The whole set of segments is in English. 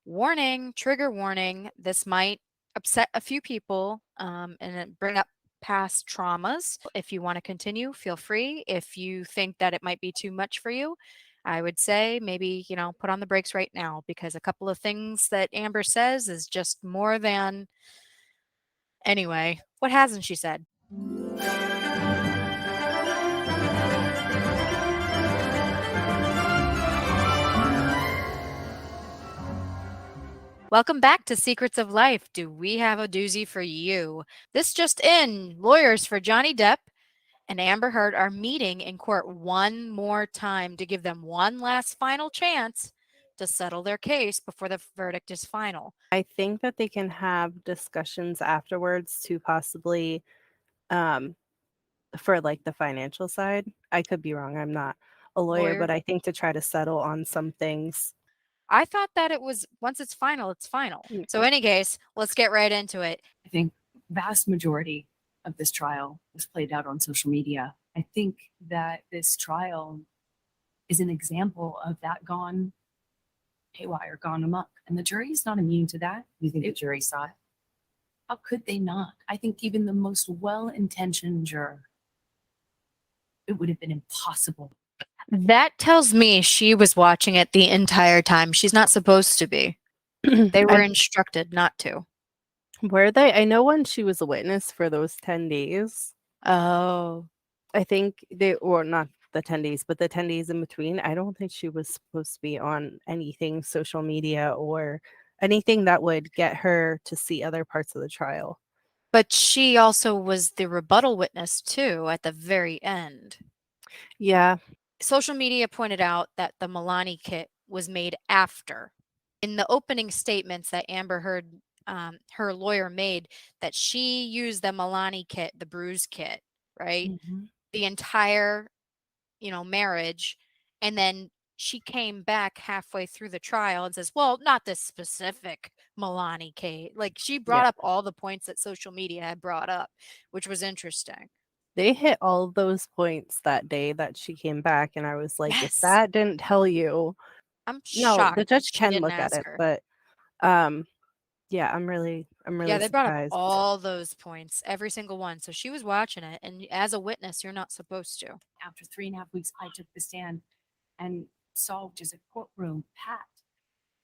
Warning, trigger warning, this might upset a few people and bring up past traumas. If you want to continue, feel free. If you think that it might be too much for you, I would say maybe, put on the brakes right now because a couple of things that Amber says is just more than. Anyway, what hasn't she said? Welcome back to Secrets of Life. Do we have a doozy for you? This just in, lawyers for Johnny Depp and Amber Heard are meeting in court one more time to give them one last final chance to settle their case before the verdict is final. I think that they can have discussions afterwards to possibly um for like the financial side. I could be wrong. I'm not a lawyer, Lawyer, but I think to try to settle on some things. I thought that it was once it's final, it's final. Mm, So, any case, let's get right into it. I think vast majority of this trial was played out on social media. I think that this trial is an example of that gone haywire, gone amok. And the jury is not immune to that. You think the jury saw it? How could they not? I think even the most well-intentioned juror, it would have been impossible. That tells me she was watching it the entire time. She's not supposed to be. They were instructed not to. Were they? I know when she was a witness for those 10 days. Oh. I think or not the 10 days, but the 10 days in between. I don't think she was supposed to be on anything social media or anything that would get her to see other parts of the trial. But she also was the rebuttal witness too at the very end. Yeah. Social media pointed out that the Milani kit was made after. In the opening statements that Amber Heard, her lawyer made, that she used the Milani kit, the bruise kit, right? The entire, marriage. And then she came back halfway through the trial and says, well, not this specific Milani kit. Like she brought up all the points that social media had brought up, which was interesting. They hit all those points that day that she came back, and I was like, if Yes. that didn't tell you, I'm no, shocked the judge she can didn't look at ask it, her. but yeah, I'm really Yeah, they brought up surprised. all those points, every single one. So she was watching it, and as a witness, you're not supposed to. After 3.5 weeks, I took the stand and saw just a courtroom packed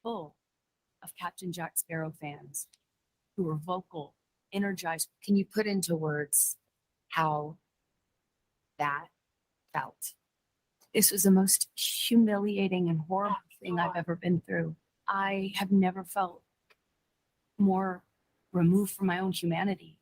full of Captain Jack Sparrow fans who were vocal, energized. Can you put into words how that felt? This was the most humiliating and horrible thing I've ever been through. I have never felt more removed from my own humanity.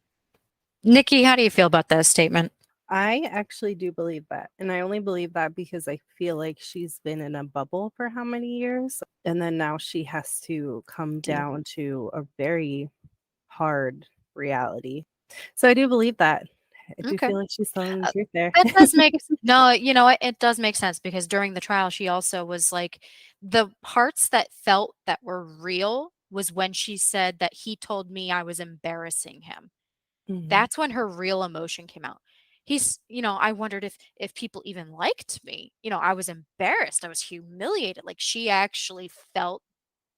Nikki, how do you feel about that statement? I actually do believe that. And I only believe that because I feel like she's been in a bubble for how many years? And then now she has to come down to a very hard reality. So I do believe that. I do feel like she's telling the truth there. That does make no, it does make sense because during the trial, she also was like the parts that felt that were real was when she said that he told me I was embarrassing him. That's when her real emotion came out. I wondered if people even liked me. I was embarrassed. I was humiliated. Like she actually felt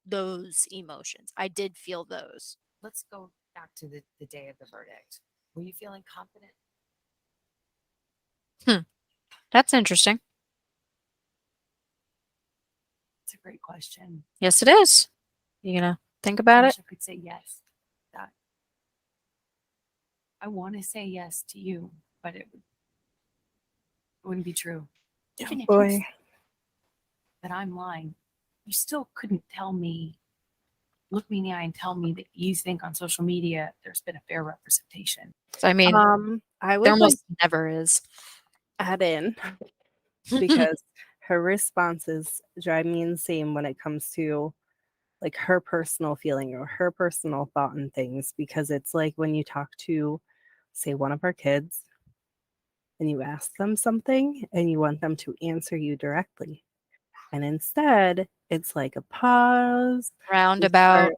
those emotions. I did feel those. Let's go back to the day of the verdict. Were you feeling confident? That's interesting. It's a great question. Yes, it is. You gonna think about I it? wish I could say yes. That I want to say yes to you, but it wouldn't be true. Even if you said that I'm lying, you still couldn't tell me, look me in the eye and tell me that you think on social media there's been a fair representation. I mean, I would there almost never is. add in because her responses drive me insane when it comes to like her personal feeling or her personal thought and things, because it's like when you talk to, say, one of our kids and you ask them something and you want them to answer you directly, and instead it's like a pause, Roundabout.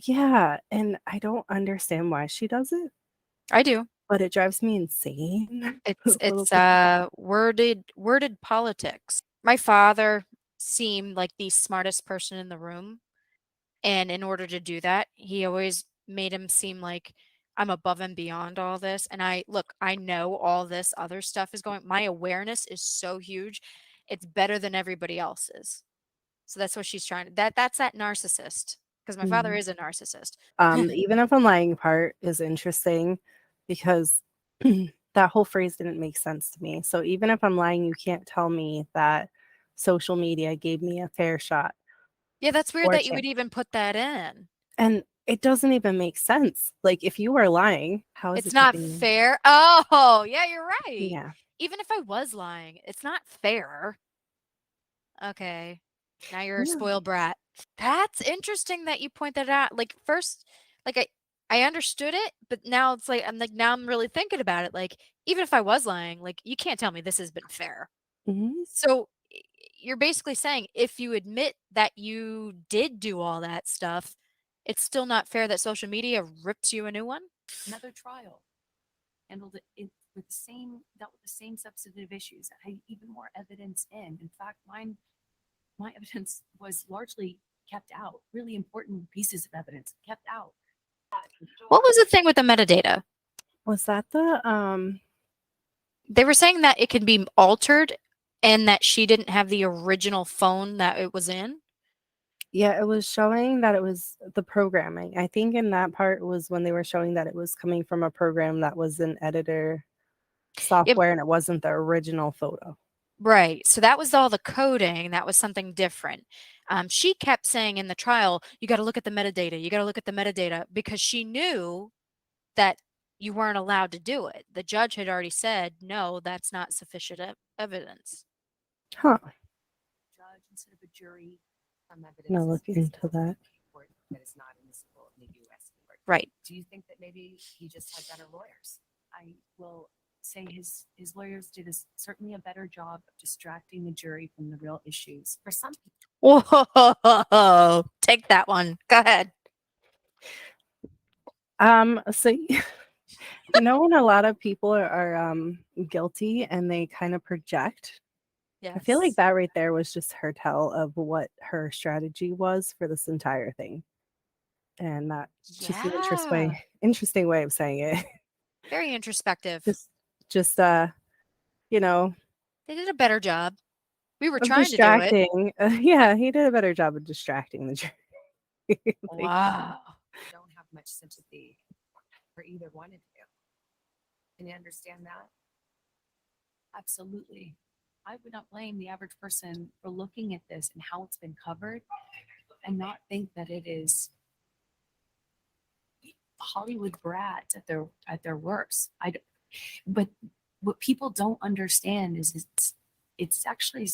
Yeah, and I don't understand why she does it, I do. but it drives me insane. It's worded politics. My father seemed like the smartest person in the room, And in order to do that, he always made him seem like I'm above and beyond all this. And I know all this other stuff is going. My awareness is so huge. It's better than everybody else's. So that's what she's trying to that's that narcissist. Because my father is a narcissist. Even if I'm lying part is interesting because that whole phrase didn't make sense to me. So even if I'm lying, you can't tell me that social media gave me a fair shot Yeah, that's weird or that you chance. would even put that in. And it doesn't even make sense. Like if you are lying, how is It's it not giving you? fair. Oh, yeah, you're right. Yeah. Even if I was lying, it's not fair. Okay. Now you're a Yeah. spoiled brat. That's interesting that you point that out. Like first, like I understood it, but now it's like now I'm really thinking about it. Like even if I was lying, like you can't tell me this has been fair. Mhm. So you're basically saying if you admit that you did do all that stuff, it's still not fair that social media rips you a new one? Another trial handled it with the same, dealt with the same substantive issues, that had even more evidence in. In fact, my evidence was largely kept out. Really important pieces of evidence kept out. What was the thing with the metadata? Was that the They were saying that it can be altered and that she didn't have the original phone that it was in. yeah, it was showing that it was the programming. I think in that part was when they were showing that it was coming from a program that was an editor software and it wasn't the original photo. Right. So that was all the coding. That was something different. She kept saying in the trial, you got to look at the metadata. You got to look at the metadata because she knew that you weren't allowed to do it. The judge had already said, no, that's not sufficient evidence. Huh. Judge instead of a jury. Some evidence Now is look into that. court that is not admissible in the U.S. court. Right. Do you think that maybe he just had better lawyers? I will say his lawyers did certainly a better job of distracting the jury from the real issues. For some people, Whoa. Take that one. Go ahead. So you know when a lot of people are guilty and they kind of project? I feel like Yes. that right there was just her tell of what her strategy was for this entire thing. And that's just an Yeah. interesting way of saying it. Very introspective. just you know, They did a better job. We were of trying to do it. distracting. Yeah, he did a better job of distracting the jury. Like, Wow. I don't have much sympathy for either one of you. Can you understand that? Absolutely. I would not blame the average person for looking at this and how it's been covered and not think that it is Hollywood brats at their worst. But what people don't understand is it's actually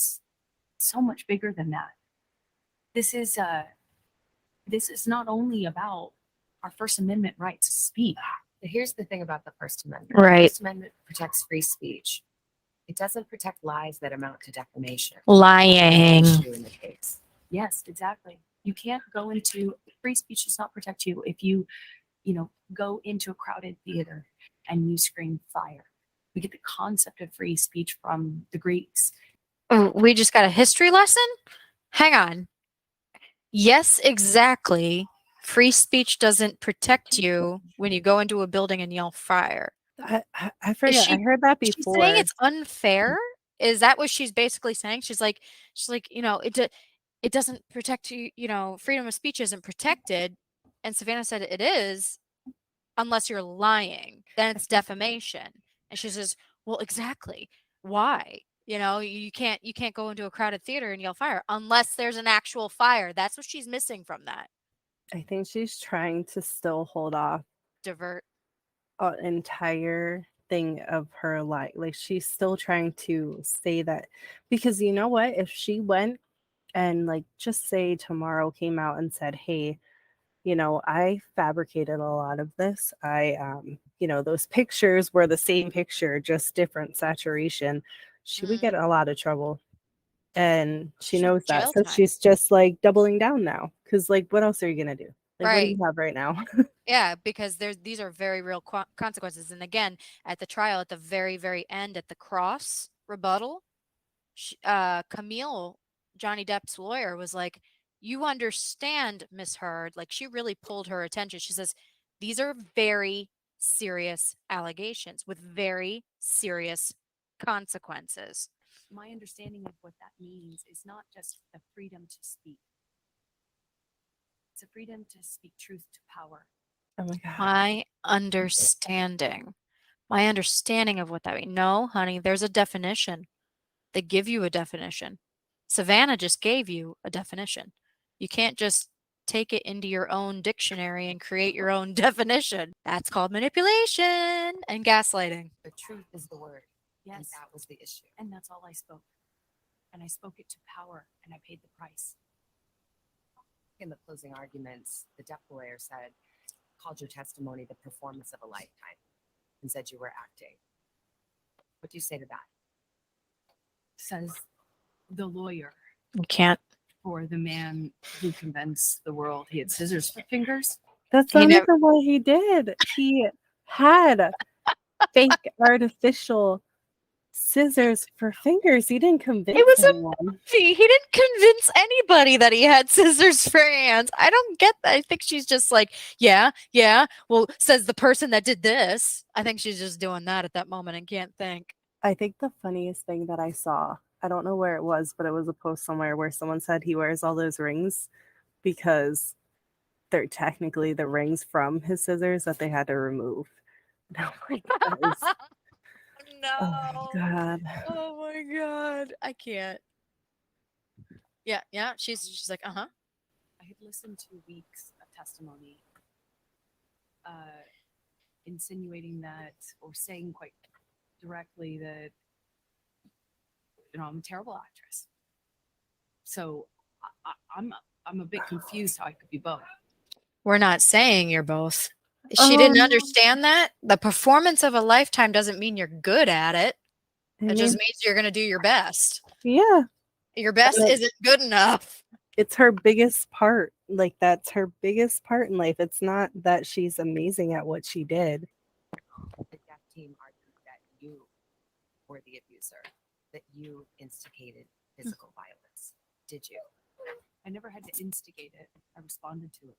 so much bigger than that. This is not only about our First Amendment right to speak. But here's the thing about the First Amendment. Right. The First Amendment protects free speech. It doesn't protect lies that amount to defamation. Lying. Issue in the case. Yes, exactly. You can't go into free speech does not protect you if you go into a crowded theater and you scream fire. We get the concept of free speech from the Greeks. Oh, we just got a history lesson? Hang on. Yes, exactly. Free speech doesn't protect you when you go into a building and yell fire. I forget. I heard that She's before. saying it's unfair? Is that what she's basically saying? She's like, it doesn't protect you, freedom of speech isn't protected. And Savannah said it is, unless you're lying. Then it's defamation. And she says, well, exactly. Why? You can't go into a crowded theater and yell fire unless there's an actual fire. That's what she's missing from that. I think she's trying to still hold off Divert. an entire thing of her life. Like she's still trying to say that because you know what? If she went and like just say tomorrow came out and said, hey, I fabricated a lot of this. Those pictures were the same picture, just different saturation. She would get a lot of trouble. And she She'll knows that. jail So time. she's just like doubling down now. Cause like, what else are you going to do? Like, what do Right. you have right now? Yeah, because these are very real consequences. And again, at the trial, at the very, very end, at the cross rebuttal, Camille, Johnny Depp's lawyer, was like, you understand, Miss Heard, like she really pulled her attention. She says, these are very serious allegations with very serious consequences. My understanding of what that means is not just the freedom to speak. It's a freedom to speak truth to power. Oh my God. My understanding of what that means. No, honey, there's a definition. They give you a definition. Savannah just gave you a definition. You can't just take it into your own dictionary and create your own definition. That's called manipulation and gaslighting. The truth is the word. And Yes. that was the issue. And that's all I spoke. And I spoke it to power, and I paid the price. In the closing arguments, the Depp lawyer called your testimony the performance of a lifetime and said you were acting. What do you say to that? Says the lawyer You can't. for the man who convinced the world he had scissors for fingers. That's He not never- even what he did. He had fake artificial scissors for fingers. He didn't convince It was a anyone. He didn't convince anybody that he had scissors for hands. I don't get that. I think she's just like, yeah. Well, says the person that did this. I think she's just doing that at that moment and can't think. I think the funniest thing that I saw, I don't know where it was, but it was a post somewhere where someone said he wears all those rings because they're technically the rings from his scissors that they had to remove. And I'm like, that is, No. oh my God. Oh my god. I can't. Yeah. She's like, uh-huh. I had listened to weeks of testimony insinuating that, or saying quite directly that, I'm a terrible actress. So I'm a bit confused how I could be both. We're not saying you're both. She didn't Um, understand that. The performance of a lifetime doesn't mean you're good at it. I It just mean, means you're going to do your best. yeah, Your best it- isn't good enough. it's her biggest part. Like, that's her biggest part in life. It's not that she's amazing at what she did. The Depp team argued that you were the abuser, that you instigated physical violence. Did you? I never had to instigate it. I responded to it.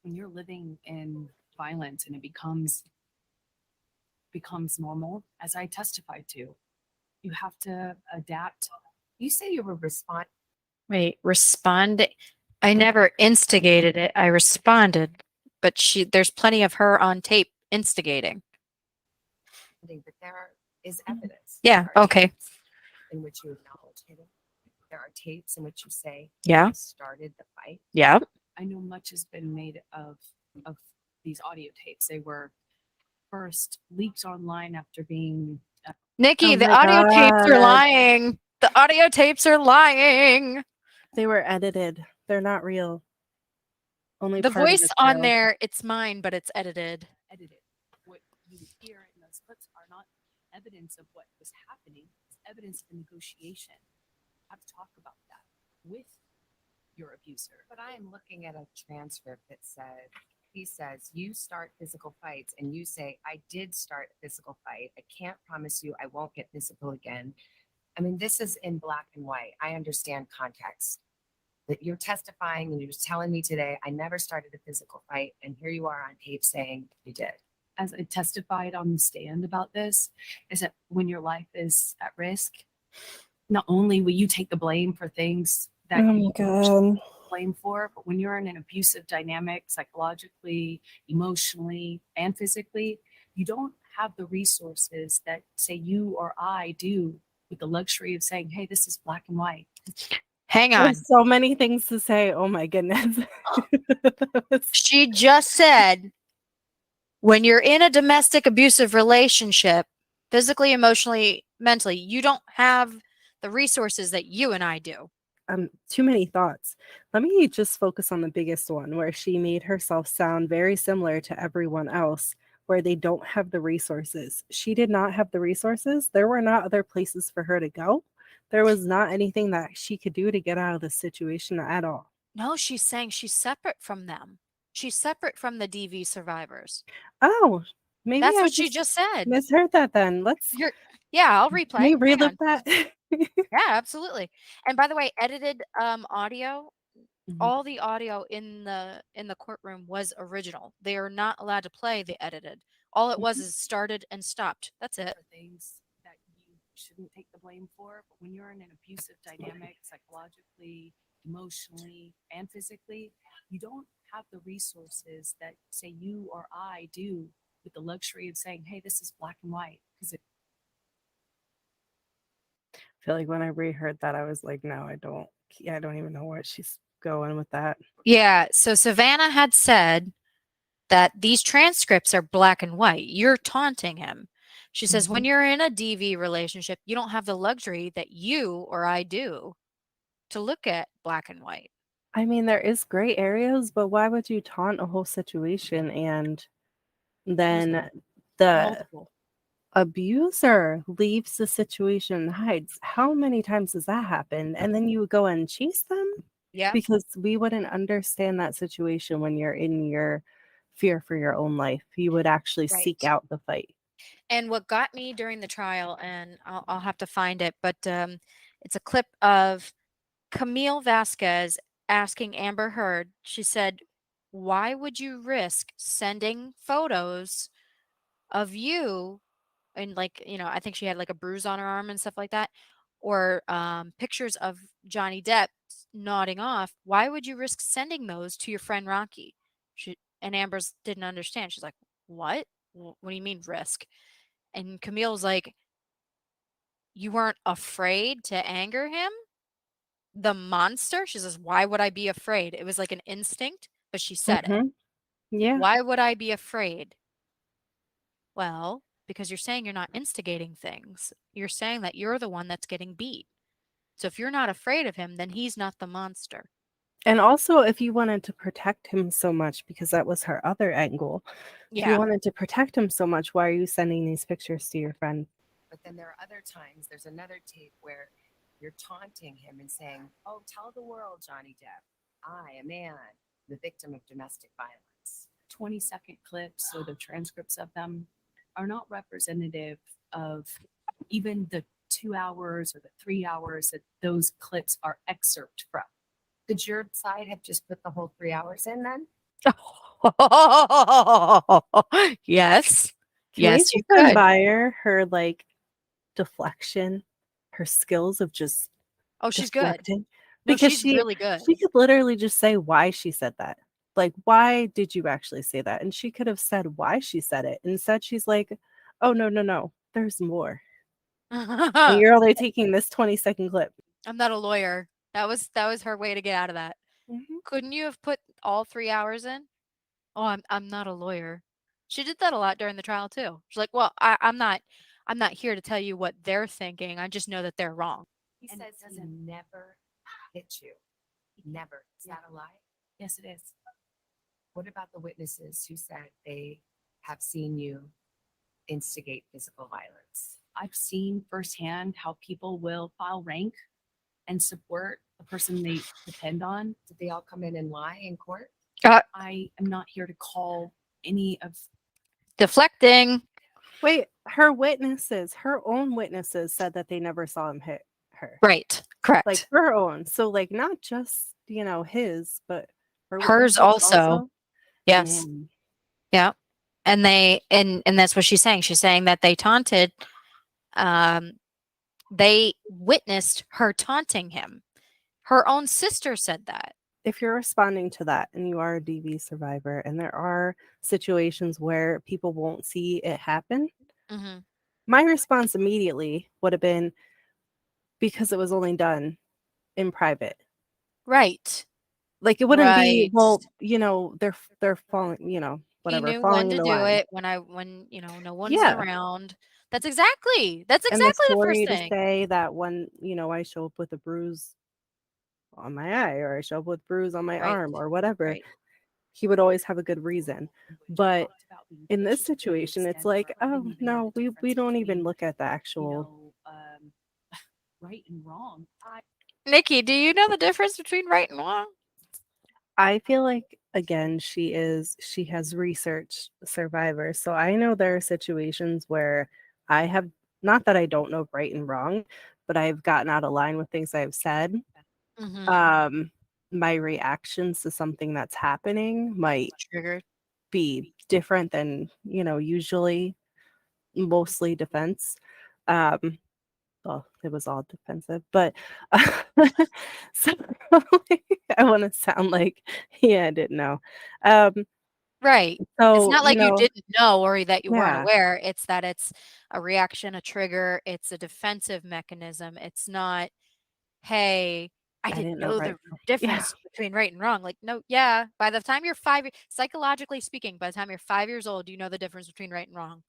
When you're living in violence and it becomes normal, as I testified to, you have to adapt. You say you were Wait, respond. I never instigated it. I responded. But there's plenty of her on tape instigating. but there is evidence. Yeah, There are okay. tapes in which you acknowledge it. There are tapes in which you say Yeah. you started the fight. Yeah. I know much has been made of these audio tapes. They were first leaked online after being Nikki, Oh the my audio tapes are God. lying. The audio tapes are lying. They were edited. They're not real. Only The part of voice it's on real. there, it's mine, but it's edited. edited. What you hear in those clips are not evidence of what was happening. It's evidence of the negotiation. How to talk about that with your abuser. But I am looking at a transcript that he says, you start physical fights, and you say, I did start a physical fight. I can't promise you I won't get physical again. I mean, this is in black and white. I understand context. That you're testifying and you're just telling me today, I never started a physical fight. And here you are on tape saying you did. As I testified on the stand about this, is that when your life is at risk, not only will you take the blame for things that Oh you my God. blame for, but when you're in an abusive dynamic, psychologically, emotionally, and physically, you don't have the resources that, say, you or I do, with the luxury of saying, hey, this is black and white. Hang on. There's so many things to say. Oh my goodness. She just said when you're in a domestic abusive relationship, physically, emotionally, mentally, you don't have the resources that you and I do. Too many thoughts. Let me just focus on the biggest one where she made herself sound very similar to everyone else, where they don't have the resources. She did not have the resources. There were not other places for her to go. There was not anything that she could do to get out of the situation at all. No, she's saying she's separate from them. She's separate from the DV survivors. Oh, maybe That's I what she just said. misheard that then. Yeah, I'll Can replay. you Hang relive on. that? Yeah, absolutely. And by the way, edited audio, Mhm. All the audio in the courtroom was original. They are not allowed to play the edited. All it was is started and stopped. That's it. For things that you shouldn't take the blame for, but when you're in an abusive dynamic, psychologically, emotionally, and physically, you don't have the resources that, say, you or I do, with the luxury of saying, hey, this is black and white. Because I feel like when I reheard that, I was like, no, I don't even know where she's going with that. Yeah. So Savannah had said that these transcripts are black and white. You're taunting him. She says, when you're in a DV relationship, you don't have the luxury that you or I do to look at black and white. I mean, there is gray areas, but why would you taunt a whole situation and then the multiple. abuser leaves the situation and hides? How many times has that happened? And then you would go and chase them? Yeah. Because we wouldn't understand that situation when you're in your fear for your own life. You would actually seek Right. out the fight. And what got me during the trial, and I'll have to find it, but it's a clip of Camille Vasquez asking Amber Heard. She said, why would you risk sending photos of you and, like, I think she had like a bruise on her arm and stuff like that, or pictures of Johnny Depp nodding off? Why would you risk sending those to your friend Rocky? And Amber's didn't understand. She's like, what? What do you mean risk? And Camille's like, you weren't afraid to anger him? The monster? She says, why would I be afraid? It was like an instinct, but she said it. Yeah. Why would I be afraid? Well, because you're saying you're not instigating things. You're saying that you're the one that's getting beat. So if you're not afraid of him, then he's not the monster. And also, if you wanted to protect him so much, because that was her other angle, if you Yeah. wanted to protect him so much, why are you sending these pictures to your friend? But then there are other times, there's another tape where you're taunting him and saying, oh, tell the world, Johnny Depp, I, a man, the victim of domestic violence. 20-second clips or the transcripts of them are not representative of even the 2 hours or the 3 hours that those clips are excerpt from. Could your side have just put the whole 3 hours in then? Yes. Can we Yes, just you could. admire her like deflection, her skills of just Oh, she's good. deflecting? No, Because she's really good. she could literally just say why she said that. Like, why did you actually say that? And she could have said why she said it. Instead, she's like, oh, no, there's more. And you're only taking this 20-second clip. I'm not a lawyer. That was her way to get out of that. Couldn't you have put all 3 hours in? Oh, I'm not a lawyer. She did that a lot during the trial too. She's like, well, I'm not here to tell you what they're thinking. I just know that they're wrong. He And it says he doesn't- never hit you. Never. Is that a lie? Yes, it is. What about the witnesses who said they have seen you instigate physical violence? I've seen firsthand how people will file rank and support the person they depend on. Did they all come in and lie in court? I am not here to call any of Deflecting. Wait, her own witnesses said that they never saw him hit her. Right. Correct. Like her own. So like not just, his, but Hers witnesses also. Yes. Man. Yeah. And and that's what she's saying. She's saying that they taunted, they witnessed her taunting him. Her own sister said that. If you're responding to that and you are a DV survivor and there are situations where people won't see it happen, my response immediately would have been, because it was only done in private. Right. Like it wouldn't be, Right. well, they're falling, whatever, He knew falling when in to the do line. it when no one's Yeah. around. That's exactly And the for first you to thing. say that when, I show up with a bruise on my eye or I show up with bruise on my Right. arm or whatever, Right. he would always have a good reason. But talked about being in this patient to an situation, it's extent like, where I oh didn't even no, know the we difference don't even between, look at the actual. right and wrong. Nikki, do you know the difference between right and wrong? I feel like again, she has researched survivors. So I know there are situations where I have, not that I don't know right and wrong, but I've gotten out of line with things I've said. my reactions to something that's happening might Triggered. be different than, usually, mostly defense. Um, well, it was all defensive, but so I want to sound like, yeah, I didn't know. Um, Right. It's so, not like you didn't know or that you weren't yeah, aware. It's that it's a reaction, a trigger. It's a defensive mechanism. It's not, hey, I I didn't didn't know know right. the Yeah, difference between right and wrong. Like, no, yeah. By the time you're 5, psychologically speaking, by the time you're 5 years old, you know the difference between right and wrong.